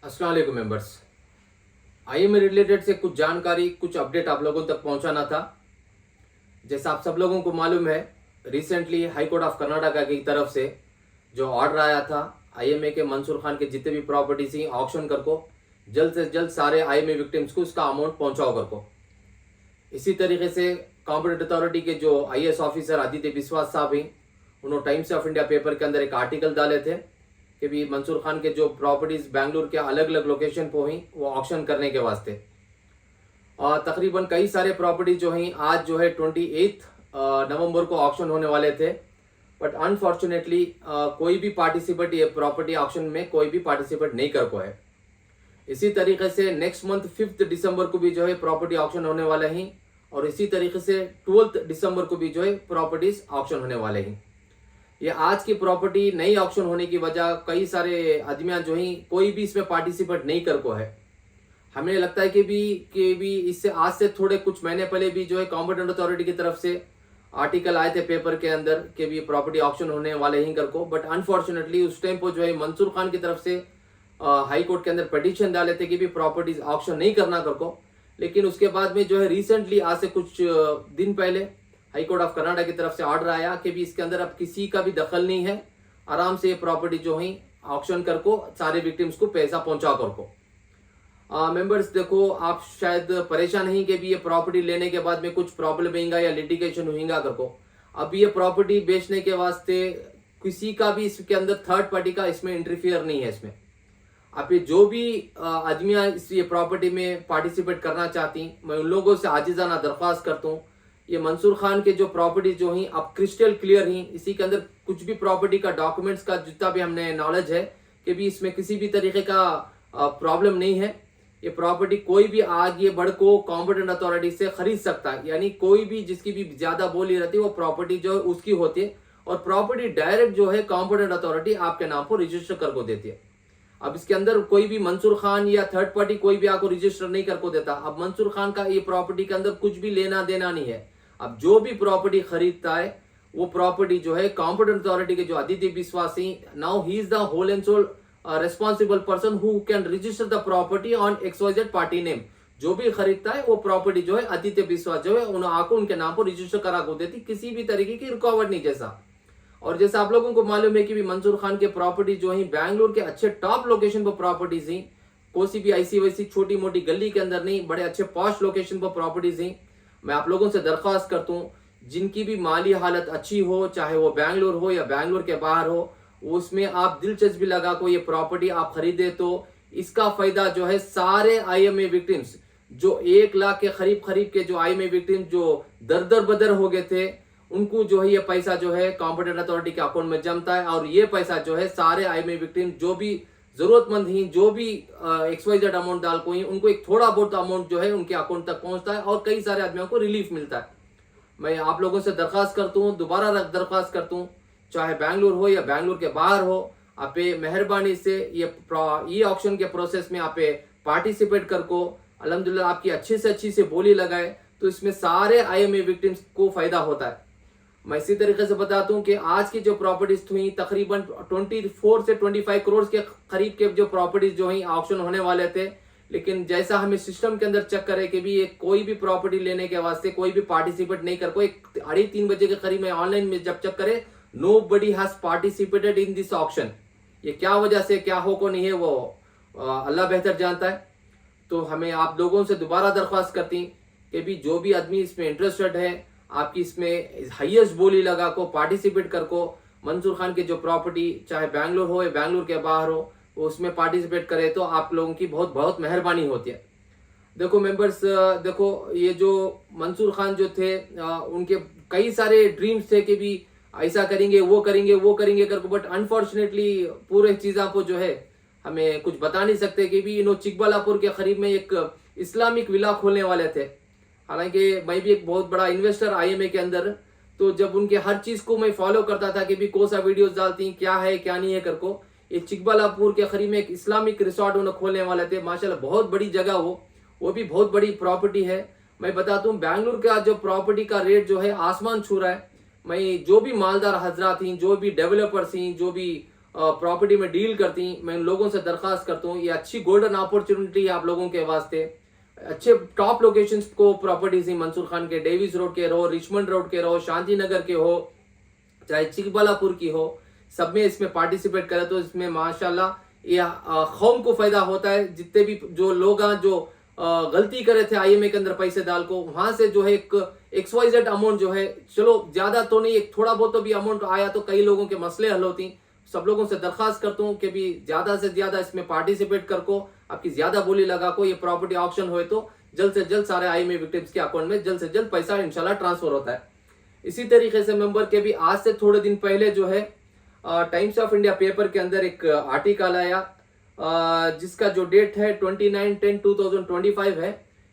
अस्सलाम वालेकुम members. IMA related से कुछ जानकारी, कुछ अपडेट आप लोगों तक पहुंचाना था। जैसा आप सब लोगों को मालूम है, recently high court of Karnataka की तरफ से जो ऑर्डर आया था, आईएमए के मंसूर खान के जितने भी प्रॉपर्टीज थी ऑक्शन कर को जल्द से जल्द सारे आईएमए विक्टिम्स को उसका अमाउंट पहुंचाओ कर को। इसी तरीके से कॉम्पिटेंट अथॉरिटी के जो आईएएस ऑफिसर आदित्य बिस्वास साहब हैं, उन्होंने टाइम्स ऑफ इंडिया पेपर के अंदर एक आर्टिकल डाले थे कि भी मंसूर खान के जो प्रॉपर्टीज बैंगलोर के अलग अलग लोकेशन पर हुई वो ऑक्शन करने के वास्ते। और तकरीबन कई सारे प्रॉपर्टीज जो हैं आज जो है 28 नवंबर को ऑक्शन होने वाले थे, बट अनफॉर्चुनेटली कोई भी पार्टिसिपेट ये प्रॉपर्टी ऑक्शन में कोई भी पार्टिसिपेट नहीं कर पाए। इसी तरीके से नेक्स्ट मंथ 5 दिसंबर को भी जो है प्रॉपर्टी ऑक्शन होने वाले हैं, और इसी तरीके से 12 दिसंबर को भी जो है प्रॉपर्टीज ऑक्शन होने वाले हैं। ये आज की प्रॉपर्टी नई ऑक्शन होने की वजह कई सारे आदमियां जो हैं कोई भी इसमें पार्टिसिपेट नहीं कर को है। हमें लगता है कि भी इससे आज से थोड़े कुछ महीने पहले भी जो है कॉम्पिटेंट अथॉरिटी की तरफ से आर्टिकल आए थे पेपर के अंदर कि भी प्रॉपर्टी ऑक्शन होने वाले ही कर को, बट अनफॉर्चुनेटली उस टाइम पर जो है मंसूर खान की तरफ से हाई कोर्ट के अंदर पिटीशन डाले थे कि भी प्रॉपर्टीज ऑक्शन नहीं करना कर को। लेकिन उसके बाद में जो है रिसेंटली आज से कुछ दिन पहले हाई कोर्ट ऑफ कर्नाटक की तरफ से ऑर्डर आया कि भी इसके अंदर अब किसी का भी दखल नहीं है, आराम से ये प्रॉपर्टी जो है ऑक्शन कर को सारे विक्टिम्स को पैसा पहुंचा कर को। मेंबर्स देखो, आप शायद परेशान नहीं कि भी ये प्रॉपर्टी लेने के बाद में कुछ प्रॉब्लम होगा या लिटिगेशन होगा कर को। अब ये प्रॉपर्टी बेचने के वास्ते किसी का भी इसके अंदर थर्ड पार्टी का इसमें इंटरफियर नहीं है। इसमें आप ये जो भी आदमियां इस ये प्रॉपर्टी में पार्टिसिपेट करना चाहती, मैं उन लोगों से आजिजाना दरख्वास्त करता हूँ, ये मंसूर खान के जो प्रॉपर्टी जो हैं अब क्रिस्टल क्लियर हैं, इसी के अंदर कुछ भी प्रॉपर्टी का डॉक्यूमेंट्स का जितना भी हमने नॉलेज है कि भी इसमें किसी भी तरीके का प्रॉब्लम नहीं है। ये प्रॉपर्टी कोई भी आगे बढ़ को कॉम्पिटेंट अथॉरिटी से खरीद सकता है, यानी कोई भी जिसकी भी ज्यादा बोली रहती है वो प्रॉपर्टी जो है उसकी होती है, और प्रॉपर्टी डायरेक्ट जो है कॉम्पिटेंट अथॉरिटी आपके नाम पर रजिस्टर कर को देती है। अब इसके अंदर कोई भी मंसूर खान या थर्ड पार्टी कोई भी आपको रजिस्टर नहीं कर को देता। अब मंसूर खान का ये प्रॉपर्टी के अंदर कुछ भी लेना देना नहीं है। अब जो भी प्रॉपर्टी खरीदता है वो प्रॉपर्टी जो है कॉम्पिटेंट अथॉरिटी के जो Aditya Biswasi, now he is the whole and sole responsible person who can register the property on XYZ party name। जो भी खरीदता है वो प्रॉपर्टी जो है आदित्य बिस्वास जो है उनको उनके नाम पर रजिस्टर करा को देती, किसी भी तरीके की रुकावट नहीं। जैसा और जैसा आप लोगों को मालूम है कि भी मंसूर खान के प्रॉपर्टी जो है बैंगलोर के अच्छे टॉप लोकेशन पर प्रॉपर्टीज हैं, कोई भी ऐसी वैसी छोटी मोटी गली के अंदर नहीं, बड़े अच्छे पॉश लोकेशन पर प्रॉपर्टीज हैं। मैं आप लोगों से दरख्वास्त करता हूँ, जिनकी भी माली हालत अच्छी हो, चाहे वो बैंगलोर हो या बैंगलोर के बाहर हो, उसमें आप दिलचस्पी लगा को ये प्रॉपर्टी आप खरीदे तो इसका फायदा जो है सारे आईएमए विक्टिम्स जो 1 लाख के करीब के जो आईएमए विक्टिम्स जो दर बदर हो गए थे, उनको जो है ये पैसा जो है कॉम्पिटेंट अथॉरिटी के अकाउंट में जमता है, और ये पैसा जो है सारे आईएमए विक्टिम जो भी जरूरतमंद हैं, जो भी XYZ अमाउंट डाल को ही, उनको एक थोड़ा बहुत अमाउंट जो है उनके अकाउंट तक पहुंचता है, और कई सारे आदमियों को रिलीफ मिलता है। मैं आप लोगों से दरख्वास्त करता हूँ, दोबारा दरख्वास्त करता हूँ, चाहे बैंगलोर हो या बैंगलोर के बाहर हो, आप मेहरबानी से ये ऑक्शन के प्रोसेस में आप पार्टिसिपेट कर को अल्हम्दुलिल्लाह आपकी अच्छी से बोली लगाए तो इसमें सारे आईएमए विक्टिम्स को फायदा होता है। मैं इसी तरीके से बताता हूँ कि आज की जो प्रॉपर्टीज हुई तकरीबन 24 से 25 करोड़ के करीब के जो प्रॉपर्टीज जो हैं ऑक्शन होने वाले थे, लेकिन जैसा हमें सिस्टम के अंदर चेक करे कि भी कोई भी प्रॉपर्टी लेने के वास्ते कोई भी पार्टिसिपेट नहीं कर को, 2:30-3 बजे के करीब में ऑनलाइन में जब चेक करे nobody has participated in this auction। ये क्या वजह से क्या हो को नहीं है वो अल्लाह बेहतर जानता है। तो हमें आप लोगों से दोबारा दरख्वास्त करती कि भी जो भी आदमी इसमें इंटरेस्टेड है, आपकी इसमें हाईएस्ट बोली लगा को पार्टिसिपेट कर को मंसूर खान के जो प्रॉपर्टी चाहे बैंगलोर हो या बैंगलोर के बाहर हो वो उसमें पार्टिसिपेट करे तो आप लोगों की बहुत बहुत मेहरबानी होती है। देखो मेंबर्स, देखो ये जो मंसूर खान जो थे उनके कई सारे ड्रीम्स थे कि भी ऐसा करेंगे वो करेंगे करके, बट अनफॉर्चुनेटली पूरे चीज़ों को जो है हमें कुछ बता नहीं सकते कि भी इन्होंने चिकबालापुर के करीब में एक इस्लामिक विला खोलने वाले थे। हालांकि मैं भी एक बहुत बड़ा इन्वेस्टर आईएमए के अंदर, तो जब उनके हर चीज़ को मैं फॉलो करता था कि भी कौन सा वीडियोस डालती क्या है क्या नहीं है करको। ये चिकबालापुर के करीब में एक इस्लामिक रिसोर्ट उन्होंने खोलने वाले थे, माशाल्लाह बहुत बड़ी जगह वो भी बहुत बड़ी प्रॉपर्टी है। मैं बताता हूँ बैंगलोर का जो प्रॉपर्टी का रेट जो है आसमान छू रहा है। मैं जो भी मालदार हजरात हैं, जो भी डेवलपर्स हैं, जो भी प्रॉपर्टी में डील करती, मैं उन लोगों से दरख्वास्त करता हूँ, ये अच्छी गोल्डन अपॉर्चुनिटी है आप लोगों के वास्ते। अच्छे टॉप लोकेशंस को प्रॉपर्टीज ही मंसूर खान के डेविस रोड के रहो, रिचमंड रोड के रहो, शांति नगर के हो, चाहे चिकबल्लापुर की हो, सब में इसमें पार्टिसिपेट करें तो इसमें माशाल्लाह ये कौम को फायदा होता है। जितने भी जो लोग जो गलती करे थे आईएमए के अंदर पैसे डाल को, वहां से जो है एक XYZ अमाउंट जो है, चलो ज्यादा तो नहीं, एक थोड़ा बहुत तो भी अमाउंट आया तो कई लोगों के मसले हल होती। सब लोगों से दरखास्त करता हूँ कि भी ज्यादा से ज्यादा इसमें पार्टिसिपेट कर को, आपकी ज्यादा बोली लगा को, ये प्रॉपर्टी ऑक्शन हुए तो जल्द से जल्द सारे आईएमए विक्टिम्स के अकाउंट में जल्द से जल्द पैसा इंशाल्लाह ट्रांसफर होता है। इसी तरीके से मेंबर के भी आज से थोड़े दिन पहले जो है टाइम्स ऑफ इंडिया पेपर के अंदर एक आर्टिकल आया जिसका जो डेट है 29/10/2025 है।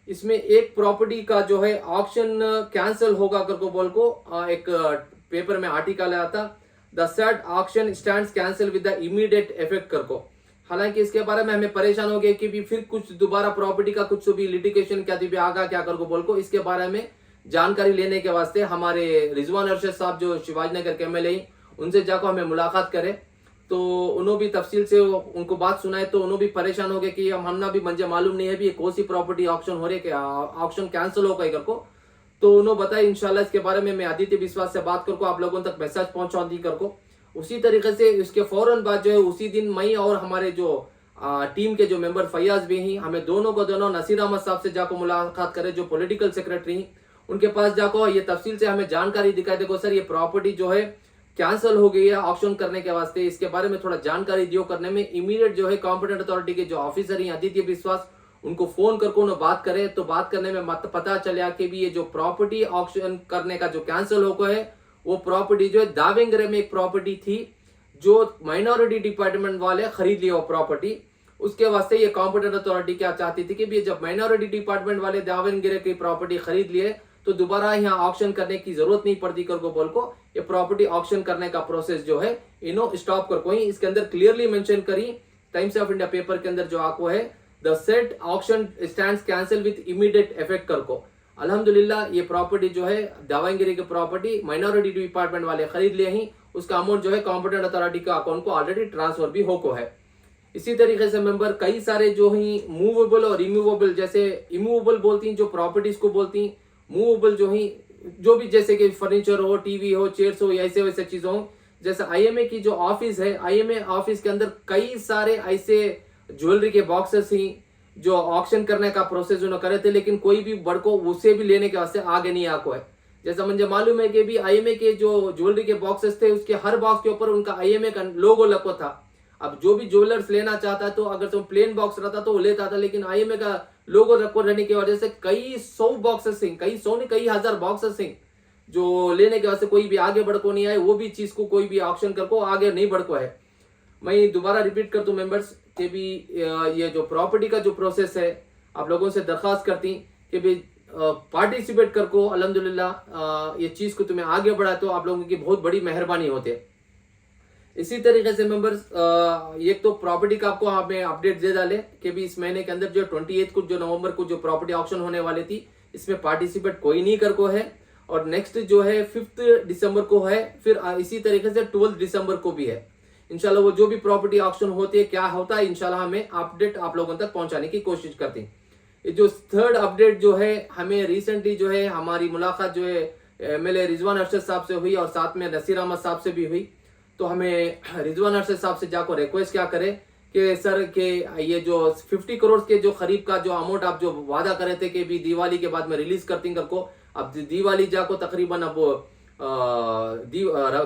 इसमें एक प्रॉपर्टी का जो है ऑक्शन कैंसिल होगा करको बोल को एक पेपर में आर्टिकल आया था, the said auction stands cancel with the immediate effect करको। हालांकि इसके बारे में हमें परेशान हो गए कि भी फिर कुछ दोबारा प्रॉपर्टी का कुछ भी लिटिगेशन क्या भी आगा क्या करको बोल को, इसके बारे में जानकारी लेने के वास्ते हमारे रिजवान अरशद साहब जो शिवाजीनगर के MLA उनसे जाकर हमें मुलाकात करे, तो उन्होंने भी तफसील से उनको बात सुनाए, तो उन्होंने भी परेशान हो गए कि हमना भी मुझे मालूम नहीं है भी कौन सी प्रॉपर्टी ऑक्शन हो रही है, ऑक्शन कैंसिल हो गई करको। तो उन्होंने बताया इंशाल्लाह इसके बारे में मैं आदित्य विश्वास से बात करको आप लोगों तक मैसेज पहुंचा दी करको। उसी तरीके से इसके फौरन बाद जो है उसी दिन मई और हमारे जो टीम के जो मेंबर फैयाज भी हैं, हमें दोनों को दोनों नसीर अहमद साहब से जाकर मुलाकात करे जो पॉलिटिकल सेक्रेटरी, उनके पास जाकर ये तफसील से हमें जानकारी दिखाई, देखो सर ये प्रॉपर्टी जो है कैंसिल हो गई है ऑक्शन करने के वास्ते, इसके बारे में थोड़ा जानकारी दियो करने में इमीडिएट जो है कॉम्पिटेंट अथॉरिटी के जो ऑफिसर हैं आदित्य विश्वास उनको फोन करके उन्हें बात करे, तो बात करने में पता चला कि भी ये जो प्रॉपर्टी ऑक्शन करने का जो कैंसिल हो गया है वो प्रॉपर्टी जो है दावेंगरे में एक प्रॉपर्टी थी जो माइनॉरिटी डिपार्टमेंट वाले खरीद लिया वो प्रॉपर्टी। उसके वास्ते ये कॉम्पिटेंट अथॉरिटी क्या चाहती थी कि भी जब माइनॉरिटी डिपार्टमेंट वाले दावेंगरे की प्रॉपर्टी खरीद लिए तो दोबारा यहाँ ऑक्शन करने की जरूरत नहीं पड़ती कर को बोल को, ये प्रॉपर्टी ऑक्शन करने का प्रोसेस जो है इनो स्टॉप कर कोई। इसके अंदर क्लियरली मेंशन करी टाइम्स ऑफ इंडिया पेपर के अंदर जो आपको है the set auction stands cancel with immediate effect कर को। अल्हम्दुलिल्लाह ये प्रॉपर्टी जो है दावनगिरी की प्रॉपर्टी माइनॉरिटी डिपार्टमेंट वाले खरीद लिए ही, उसका अमाउंट जो है कॉम्पिटेंट अथॉरिटी का अकाउंट को ऑलरेडी ट्रांसफर भी होको है। इसी तरीके से मेंबर कई सारे जो ही मूवेबल और रिमूवेबल, जैसे इमूवेबल बोलती जो प्रॉपर्टीज को बोलती, मूवेबल जो ही जो भी जैसे कि फर्नीचर हो, टीवी हो, चेयर्स हो, ऐसे वैसे चीजों हो। जैसे आईएमए की जो ऑफिस है, आईएमए ऑफिस के अंदर कई सारे ऐसे ज्वेलरी के बॉक्सेस ही जो ऑक्शन करने का प्रोसेस उन्होंने करे थे, लेकिन कोई भी बड़को उसे भी लेने के वास्ते आगे नहीं आको है। जैसा मुझे मालूम है कि भी आईएमए के जो ज्वेलरी के बॉक्सेस थे उसके हर बॉक्स के ऊपर उनका आईएमए का लोगो लगो था। अब जो भी ज्वेलर्स लेना चाहता है तो अगर तो प्लेन बॉक्स रहता तो वो लेता था, लेकिन आईएमए का लोगो रखो रहने की वजह से कई 100 बॉक्सेस हैं, कई 100 नहीं कई हजार बॉक्सेस हैं जो लेने के वास्ते कोई भी आगे बढ़को नहीं आए, वो भी चीज को कोई भी ऑक्शन करको आगे नहीं बढ़को है। मैं दोबारा रिपीट कर दूं मेंबर्स कि भी ये जो प्रॉपर्टी का जो प्रोसेस है आप लोगों से दरखास्त करती कि भी पार्टिसिपेट करको। अल्हम्दुलिल्लाह ये चीज को तुम्हें आगे बढ़ा तो आप लोगों की बहुत बड़ी मेहरबानी होती है। इसी तरीके से मेंबर्स एक तो प्रॉपर्टी का आपको हमें अपडेट दे डाले कि भी इस महीने के अंदर जो 28 को जो नवंबर को जो प्रॉपर्टी ऑक्शन होने वाली थी इसमें पार्टिसिपेट कोई नहीं कर को है, और नेक्स्ट जो है 5 दिसंबर को है, फिर इसी तरीके से 12 दिसंबर को भी है। इंशाल्लाह वो जो भी प्रॉपर्टी ऑक्शन होती है क्या होता है इंशाल्लाह हमें अपडेट आप लोगों तक पहुंचाने की कोशिश करते हैं। ये जो थर्ड अपडेट जो है हमें रिसेंटली जो है हमारी मुलाकात जो है MLA रिजवान अरशद साहब से हुई और साथ में नसीर अहमद साहब से भी हुई। तो हमें रिजवान अरशद साहब से जाकर रिक्वेस्ट क्या करे कि सर के ये जो 50 करोड़ के जो खरीब का जो अमाउंट आप जो वादा करे थे कि भी दिवाली के बाद में रिलीज करती कर को, अब दिवाली जाको तकरीबन अब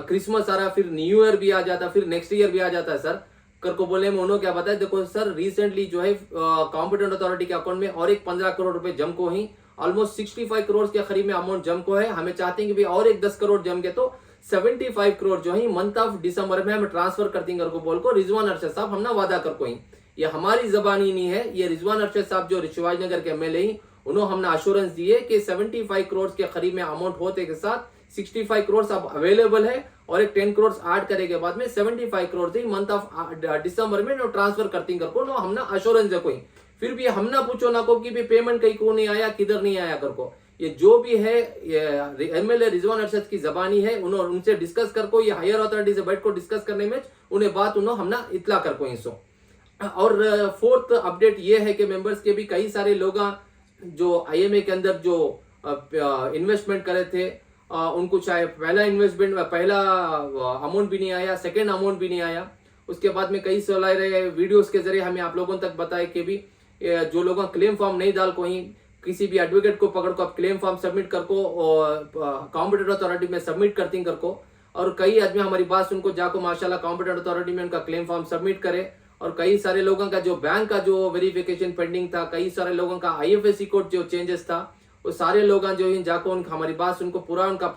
क्रिसमस आ रहा, फिर न्यू ईयर भी आ जाता, फिर नेक्स्ट ईयर भी आ जाता है सर कर को बोले में उन्होंने क्या बताया, देखो सर रिसेंटली जो है कॉम्पिटेंट अथॉरिटी के अकाउंट में और एक 15 करोड़ रुपए जम को ही ऑलमोस्ट 65 करोड़ के करीब में अमाउंट जम को है। हमें चाहते हैं कि भाई और एक 10 करोड़ जम के तो 75 करोड़ जो है मंथ ऑफ दिसंबर में हम ट्रांसफर करती कर को बोल को रिजवान अरशद साहब हमने वादा कर को ही, ये हमारी जबानी नहीं है, ये रिजवान अरशद साहब जो शिवाजीनगर के MLA ही उन्होंने हमने अश्योरेंस दिए कि 75 करोड़ के करीब में अमाउंट होते के साथ 65 करोड़ अब अवेलेबल है और एक 10 करोड़ ऐड करे के बाद में 75 करोड़ थी मंथ ऑफ दिसंबर में ट्रांसफर करती कर को हमने अश्योरेंस है कोई। फिर भी हमने पूछो ना को कि भी पेमेंट कहीं को नहीं आया, किधर नहीं आया कर को, ये जो भी है MLA रिजवान अरशद की जबानी है, उन्होंने उनसे डिस्कस करको, ये हायर अथॉरिटी से बैठ को डिस्कस करने में उन्हें बात उन्होंने हमना इतला करको इंसो। और फोर्थ अपडेट ये है कि मेंबर्स के भी कई सारे लोग जो IMA के अंदर जो इन्वेस्टमेंट करे थे, उनको चाहे पहला अमाउंट भी नहीं आया, सेकेंड अमाउंट भी नहीं आया। उसके बाद में कई सारे वीडियोस के जरिए हमें आप लोगों तक बताए कि भी जो लोग क्लेम फॉर्म नहीं डाल को ही किसी भी एडवोकेट को पकड़ को आप क्लेम फॉर्म सबमिट कर को कॉम्पिटेंट अथॉरिटी में सबमिट करती कर को। और कई आदमी हमारी बात सुनको जाको माशाल्लाह कॉम्पिटेंट अथॉरिटी में उनका क्लेम फॉर्म सबमिट करे। और कई सारे लोगों का जो बैंक का जो वेरिफिकेशन पेंडिंग था, कई सारे लोगों का IFSC कोड जो चेंजेस था, वो सारे लोग जो ही जाको उनका हमारी बात सुनको पूरा उनका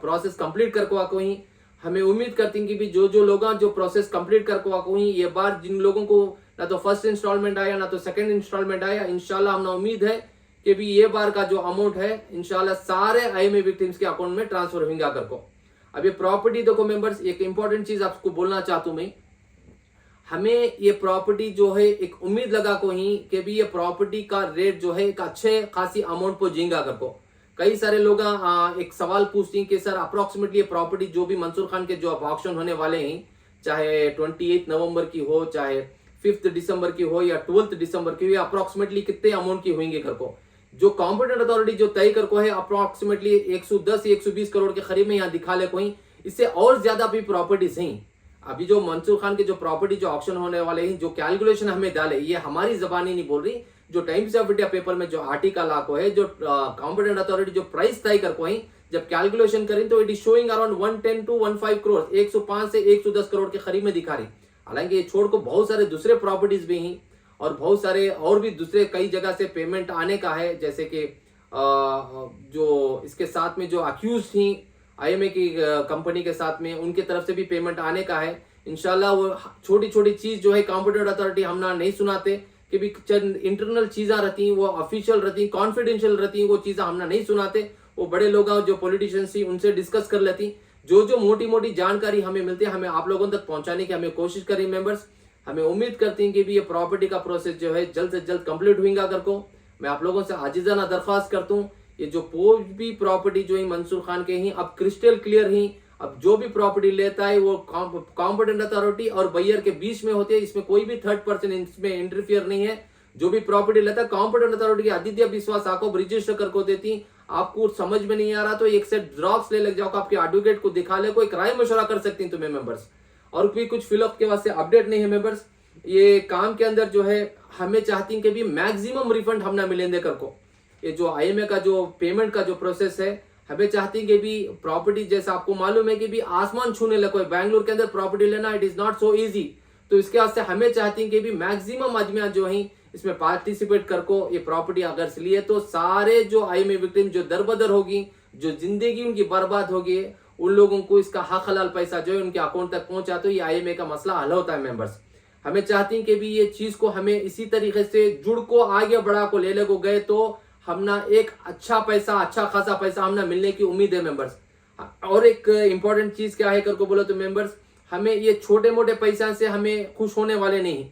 प्रोसेस कंप्लीट करको आको ही। हमें उम्मीद करती हैं कि भी जो लोग जो प्रोसेस कंप्लीट करको आको ही, ये बार जिन लोगों को ना तो फर्स्ट इंस्टॉलमेंट आया ना तो सेकंड इंस्टॉलमेंट आया, इंशाल्लाह हमने उम्मीद है कि भी ये बार का जो अमाउंट है इंशाल्लाह सारे IMA विक्टिम्स के अकाउंट में ट्रांसफर होगा करको। अब ये प्रॉपर्टी देखो मेंबर्स, एक इंपॉर्टेंट चीज आपको बोलना चाहता हूं मैं, हमें ये प्रॉपर्टी जो है एक उम्मीद लगा को ही कि भी ये प्रॉपर्टी का रेट जो है एक अच्छे खासी अमाउंट पर झींगा करको। कई सारे लोग एक सवाल पूछते हैं कि सर अप्रोक्सीमेटली ये प्रॉपर्टी जो भी मंसूर खान के जो ऑक्शन होने वाले हैं, चाहे 28 नवंबर की हो, चाहे 5 दिसंबर की हो या 12 दिसंबर की हो, अप्रोक्सीमेटली कितने अमाउंट की होंगे करको। जो कॉम्पिटेंट अथॉरिटी जो तय करको है अप्रोक्सीमेटली 110 120 करोड़ के करीब में यहाँ दिखा ले कोई, इससे और ज्यादा भी प्रॉपर्टीज हैं। अभी जो मंसूर खान के जो प्रॉपर्टी जो ऑक्शन होने वाले हैं, जो कैलकुलेशन हमें डाले, ये हमारी जबानी नहीं बोल रही, जो टाइम्स ऑफ इंडिया पेपर में जो आर्टिकल आको है, जो कॉम्पिटेंट अथॉरिटी जो प्राइस तय करको है, जब कैलकुलेशन करें तो it is showing around 110 to 15 crore, 105 से 110 करोड़ के करीब में दिखा रही। हालांकि ये छोड़ को बहुत सारे दूसरे प्रॉपर्टीज भी हैं और बहुत सारे और भी दूसरे कई जगह से पेमेंट आने का है, जैसे कि जो इसके साथ में जो अक्यूज थी IMA की कंपनी के साथ में, उनके तरफ से भी पेमेंट आने का है। इंशाल्लाह वो छोटी छोटी चीज जो है कॉम्पिटेंट अथॉरिटी हम ना नहीं सुनाते कि भी चंद इंटरनल चीजें रहती, वो ऑफिशियल रहती, कॉन्फिडेंशियल रहती, वो चीजें हम ना नहीं सुनाते। वो बड़े लोग जो पॉलिटिशियंस थी उनसे डिस्कस कर लेती। जो मोटी मोटी जानकारी हमें मिलती है हमें आप लोगों तक पहुंचाने की हमें कोशिश करें मेंबर्स। हमें उम्मीद करती हैं कि भी ये प्रॉपर्टी का प्रोसेस जो है जल्द से जल्द कंप्लीट होगा करको। मैं आप लोगों से आजिजाना दरख्वास्त करता हूँ, ये जो कोई भी प्रॉपर्टी जो है मंसूर खान के ही अब क्रिस्टल क्लियर ही, अब जो भी प्रॉपर्टी लेता है वो कॉम्पिटेंट अथॉरिटी और बायर के बीच में होती है, इसमें कोई भी थर्ड पर्सन इसमें इंटरफियर नहीं है। जो भी प्रॉपर्टी लेता है कॉम्पिटेंट अथॉरिटी की आदित्य विश्वास आपको रजिस्टर करको देती। आपको समझ में नहीं आ रहा तो एक सेट ड्रॉप्स ले लग जाओ, आपके एडवोकेट को दिखा ले, कोई राय मशवरा कर सकती हैं तुम्हें मेंबर्स। और भी कुछ फिलअप के वास्ते अपडेट नहीं है मेंबर्स। ये काम के अंदर जो है हमें चाहती हैं कि भी मैक्सिमम रिफंड हम ना मिलेंगे करको। ये जो IMA का जो पेमेंट का जो प्रोसेस है, हमें चाहती हैं कि भी प्रॉपर्टी जैसा आपको मालूम है कि भी आसमान छूने लगा है, बैंगलोर के अंदर प्रॉपर्टी लेना it is not so easy. तो इसके वास्ते हमें चाहती हैं कि भी मैक्सिमम आदमियां जो हैं इसमें पार्टिसिपेट करको। ये प्रॉपर्टी अगर लिए तो सारे जो IMA विक्टिम जो दरबदर होगी, जो जिंदगी उनकी बर्बाद होगी, उन लोगों को इसका हक हलाल पैसा जो है उनके अकाउंट तक पहुंचा तो ये IMA का मसला हल होता है मेंबर्स। हमें चाहती हैं कि भी ये चीज को हमें इसी तरीके से जुड़ को आगे बढ़ा को ले को गए तो हम ना एक अच्छा खासा पैसा हम ना मिलने की उम्मीद है मेंबर्स। और एक इंपॉर्टेंट चीज क्या है करको बोलो तो मेंबर्स, हमें ये छोटे मोटे पैसा से हमें खुश होने वाले नहीं।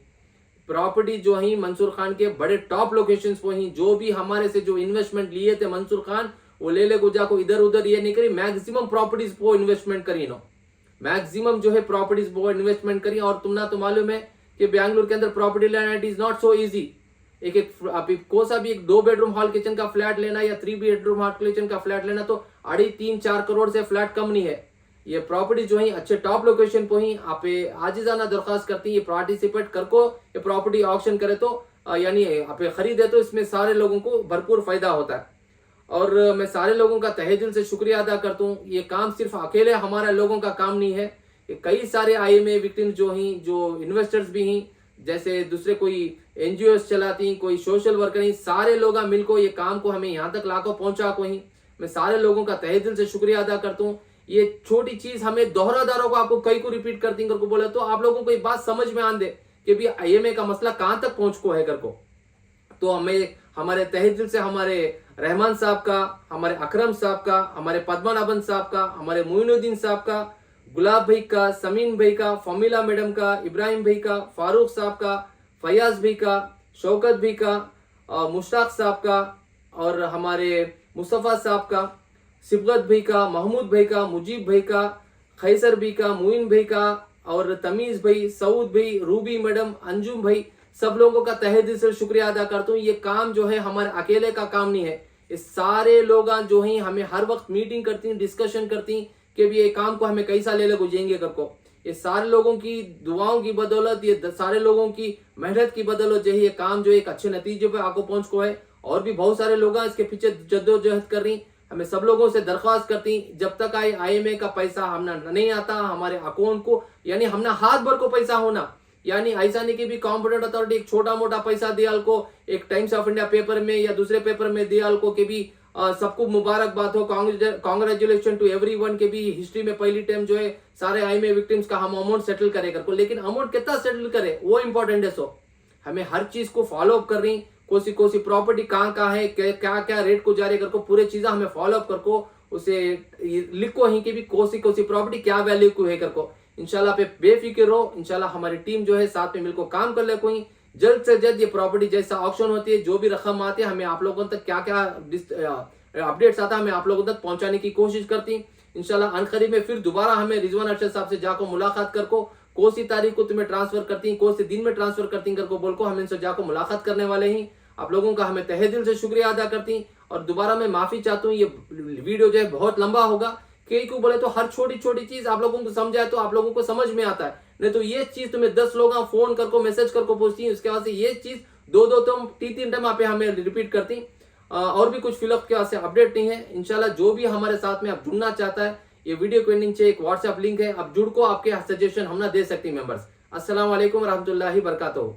प्रॉपर्टी जो ही मंसूर खान के बड़े टॉप लोकेशंस पर ही, जो भी हमारे से जो इन्वेस्टमेंट लिए थे मंसूर खान, वो ले को जाको इधर उधर ये नहीं करी, मैक्सिमम प्रॉपर्टीज को इन्वेस्टमेंट करी नो, मैक्सिमम जो है प्रॉपर्टीज को इन्वेस्टमेंट करी। और तुमना तो मालूम है कि बैंगलोर के अंदर प्रॉपर्टी लेना it is not so easy. एक को सा भी एक 2 बेडरूम हॉल किचन का फ्लैट लेना या 3 बेडरूम हॉल किचन का फ्लैट लेना तो 2.5-3-4 करोड़ से फ्लैट कम नहीं है। ये प्रॉपर्टी जो है अच्छे टॉप लोकेशन पर ही आप आजिजाना दरख्वास्त करती है, ये पार्टिसिपेट करको, ये प्रॉपर्टी ऑक्शन करे तो यानी आप खरीदे तो इसमें सारे लोगों को भरपूर फायदा होता है। और मैं सारे लोगों का तहे दिल से शुक्रिया अदा करता हूँ। ये काम सिर्फ अकेले हमारे लोगों का काम नहीं है, ये कई सारे IMA विक्टिम्स जो हैं, जो इन्वेस्टर्स भी हैं, जैसे दूसरे कोई NGOs चलाती, कोई सोशल वर्कर ही, सारे लोग मिलकर ये काम को हमें यहाँ तक लाकर पहुंचा को ही मैं सारे लोगों का तहे दिल से शुक्रिया अदा करता हूँ। ये छोटी चीज हमें दोहरादारों को आपको कई को रिपीट करती करको बोले तो आप लोगों को एक बात समझ में आन दे कि भी IMA का मसला कहां तक पहुंच को है करको। तो हमें हमारे तहे दिल से हमारे रहमान साहब का, हमारे अकरम साहब का, हमारे पद्मनाभन साहब का, हमारे मोइनुद्दीन साहब का, गुलाब भाई का, समीन भाई का, फमीला मैडम का, इब्राहिम भाई का, फारूक साहब का, फयाज भाई का, शौकत भाई का, मुश्ताक साहब का, और हमारे मुस्तफ़ा साहब का, सिबगत भाई का, महमूद भाई का, मुजीब भाई का, खैसर भाई का, मुइन भाई का और तमीज़ भाई, सऊद भाई, रूबी मैडम, अंजुम भाई, सब लोगों का तहे दिल से शुक्रिया अदा करता हूँ। ये काम जो है हमारे अकेले का काम नहीं है, ये सारे लोग जो हैं हमें हर वक्त मीटिंग करती हैं, डिस्कशन करती हैं कि भी ये काम को हमें कैसा ले लगो जाएंगे करको। ये सारे लोगों की दुआओं की बदौलत, ये सारे लोगों की मेहनत की बदौलत जो है ये काम जो एक अच्छे नतीजे पे आगे पहुंच को है। और भी बहुत सारे लोग इसके पीछे जद्दोजहद कर रही। हमें सब लोगों से दरख्वास्त करती, जब तक IMA का पैसा हमने नहीं आता हमारे अकाउंट को, यानी हमने हाथ भर को पैसा होना, यानी ऐसा नहीं कि भी कॉम्पिटेंट अथॉरिटी एक छोटा मोटा पैसा दियाल को एक टाइम्स ऑफ इंडिया पेपर में या दूसरे पेपर में दियाल को कि भी सबको मुबारकबाद हो, कांग्रेचुलेशन टू एवरीवन के भी हिस्ट्री में पहली टाइम जो है सारे IMA विक्टिम्स का हम अमाउंट सेटल करेगा को। लेकिन अमाउंट कितना सेटल करे वो इंपॉर्टेंट है। सो हमें हर चीज को फॉलो अप कर रही, कोसी प्रॉपर्टी कहाँ है, क्या क्या रेट को जारी करको, पूरे चीजें हमें फॉलो अप करको, उसे लिखो ही कि भी कोसी प्रॉपर्टी क्या वैल्यू को है करको। इंशाल्लाह पे बेफिक्र रहो, इंशाल्लाह हमारी टीम जो है साथ में मिलकर काम कर ले। कोई जल्द से जल्द ये प्रॉपर्टी जैसा ऑक्शन होती है, जो भी रकम आती है, हमें आप लोगों तक क्या क्या अपडेट्स आता है हमें आप लोगों तक पहुंचाने की कोशिश करती। इंशाल्लाह अनकरीब में फिर दोबारा हमें रिजवान अरशद साहब से जाकर मुलाकात करको, कौन सी तारीख को तुम्हें ट्रांसफर करती, कौन से दिन में ट्रांसफर करती करको बोल को हम इनसे जाकर मुलाकात करने वाले ही। आप लोगों का हमें तहे दिल से शुक्रिया अदा करती और दोबारा मैं माफी चाहता हूँ, ये वीडियो जो है बहुत लंबा होगा। कई को बोले तो हर छोटी छोटी चीज आप लोगों को समझाए तो आप लोगों को समझ में आता है, नहीं तो ये चीज तुम्हें 10 लोग फोन करको मैसेज करको पूछती है, उसके बाद से ये चीज दो तुम 3 टाइम आप हमें रिपीट करती। और भी कुछ फिलहाल के वास्ते अपडेट नहीं है। इंशाल्लाह जो भी हमारे साथ में आप जुड़ना चाहता है, ये वीडियो को एंडिंग एक व्हाट्सएप लिंक है, आप जुड़ को आपके सजेशन हम ना दे सकती मेंबर्स। अस्सलाम वालेकुम रहमतुल्लाहि बरकातहू।